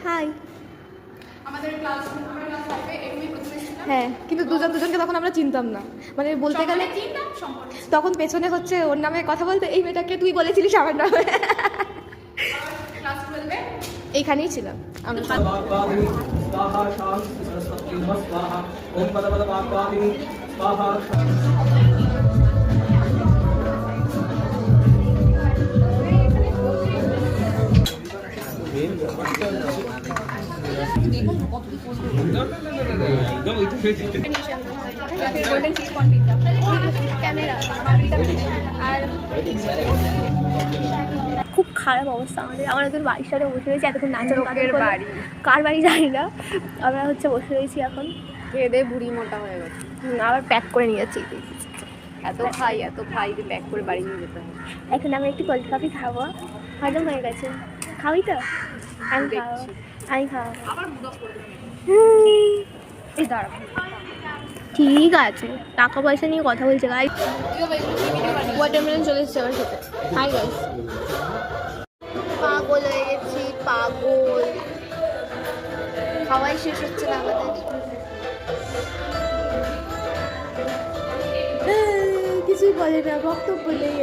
High. আমাদের class হ্যাঁ, কিন্তু দুজন দুজনকে তখন আমরা চিনতাম না, মানে বলতে গেলে তখন পেছনে হচ্ছে ওর নামে কথা বলতে, এই মেয়েটাকে তুই বলেছিলিস আমার নামে। ক্লাস 12 এইখানেই ছিলাম আমরা। আর খুব খারাপ অবস্থা আমাদের। আমরা এখন বাড়ির সাথে বসে রয়েছি, এতক্ষণ নাচের বাড়ি, কার বাড়ি জানি না। আমরা হচ্ছে বসে রয়েছি এখন, খেয়ে দিয়ে বুড়ি মোটা হয়ে গেছে। আবার প্যাক করে নিয়ে যাচ্ছি। এত খাই যে প্যাক করে বাড়ি নিয়ে যেতে হয়। এখন আমরা একটু কোল্ড কফি খাবো, হজম হয়ে গেছে। খাবি তো? আমি খাবো, আমি খাবো। এই দাঁড়া, ঠিক আছে, টাকা পয়সা নিয়ে কথা বলছে গাইস। ওয়াটারমেলন চলে এসেছে আমার সাথে। হাই গাইস, পাগল হয়ে গেছি, পাগল। খাওয়াই শেষ হচ্ছে না আমাদের। কিছুই বলে না, বক্তব্য নেই।